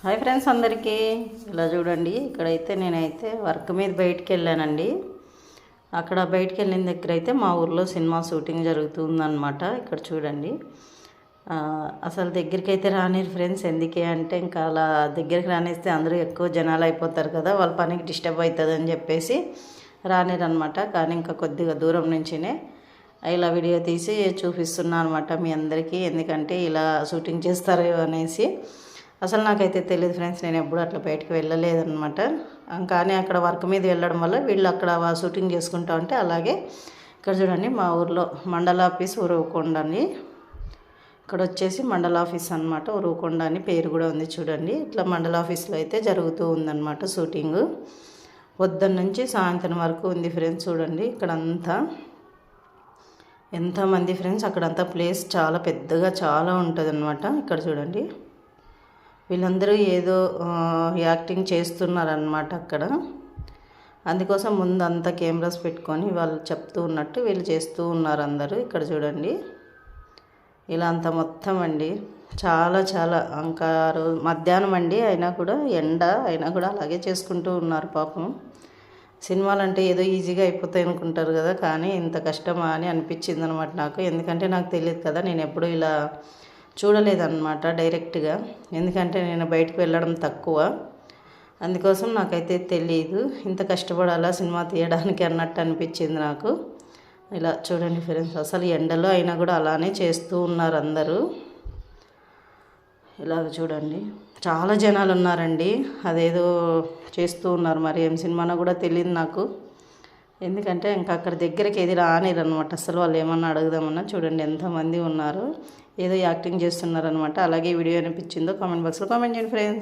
Hi friends అందరికీ. ఇలా చూడండి, ఇక్కడైతే నేనైతే వర్క్ మీద బయటికి వెళ్ళానండి. అక్కడ బయటికి వెళ్ళిన దగ్గర అయితే మా ఊర్లో సినిమా షూటింగ్ జరుగుతుందన్నమాట. ఇక్కడ చూడండి, అసలు దగ్గరికి అయితే రానిరు ఫ్రెండ్స్. ఎందుకే అంటే ఇంకా అలా దగ్గరికి రానిస్తే అందరూ ఎక్కువ జనాలు అయిపోతారు కదా, వాళ్ళ పనికి డిస్టర్బ్ అవుతుంది అని చెప్పేసి రానిరు అనమాట. కానీ ఇంకా కొద్దిగా దూరం నుంచినే ఇలా వీడియో తీసి చూపిస్తున్నాను అనమాట మీ అందరికీ. ఎందుకంటే ఇలా షూటింగ్ చేస్తారు అనేసి అసలు నాకైతే తెలియదు ఫ్రెండ్స్. నేను ఎప్పుడు అట్లా బయటకు వెళ్ళలేదన్నమాట. కానీ అక్కడ వర్క్ మీద వెళ్ళడం వల్ల వీళ్ళు అక్కడ షూటింగ్ చేసుకుంటా ఉంటే అలాగే ఇక్కడ చూడండి, మా ఊర్లో మండల ఆఫీస్ ఉరవకొండ అని, ఇక్కడ వచ్చేసి మండల ఆఫీస్ అనమాట. ఉరవకొండ అని పేరు కూడా ఉంది చూడండి. ఇట్లా మండల ఆఫీస్లో అయితే జరుగుతూ ఉందన్నమాట షూటింగ్. పొద్దున్న నుంచి సాయంత్రం వరకు ఉంది ఫ్రెండ్స్. చూడండి ఇక్కడంతా ఎంతమంది ఫ్రెండ్స్. అక్కడంతా ప్లేస్ చాలా పెద్దగా చాలా ఉంటుంది అనమాట. ఇక్కడ చూడండి, వీళ్ళందరూ ఏదో యాక్టింగ్ చేస్తున్నారనమాట అక్కడ. అందుకోసం ముందు అంతా కెమెరాస్ పెట్టుకొని వాళ్ళు చెప్తూ ఉన్నట్టు వీళ్ళు చేస్తూ ఉన్నారు అందరూ. ఇక్కడ చూడండి, ఇలా అంతా మొత్తం అండి. చాలా చాలా ఇంకా మధ్యాహ్నం అండి, అయినా కూడా ఎండ అయినా కూడా అలాగే చేసుకుంటూ ఉన్నారు పాపం. సినిమాలు అంటే ఏదో ఈజీగా అయిపోతాయి అనుకుంటారు కదా, కానీ ఇంత కష్టమా అని అనిపించింది అనమాట నాకు. ఎందుకంటే నాకు తెలియదు కదా, నేను ఎప్పుడు ఇలా చూడలేదన్నమాట డైరెక్ట్గా. ఎందుకంటే నేను బయటకు వెళ్ళడం తక్కువ, అందుకోసం నాకైతే తెలియదు ఇంత కష్టపడాలా సినిమా తీయడానికి అన్నట్టు అనిపించింది నాకు. ఇలా చూడండి ఫ్రెండ్స్, అసలు ఎండలో అయినా కూడా అలానే చేస్తూ ఉన్నారు అందరూ. ఇలాగ చూడండి, చాలా జనాలు ఉన్నారండి. అదేదో చేస్తూ ఉన్నారు, మరి ఏం సినిమానో కూడా తెలియదు నాకు. ఎందుకంటే ఇంకా అక్కడ దగ్గరికి ఏది రానిరు అనమాట. అసలు వాళ్ళు ఏమన్నా అడుగుదామన్నా. చూడండి ఎంతమంది ఉన్నారు, ఏదో యాక్టింగ్ చేస్తున్నారనమాట. అలాగే వీడియో అనిపించిందో కామెంట్ బాక్స్లో కామెంట్ చేయండి ఫ్రెండ్స్.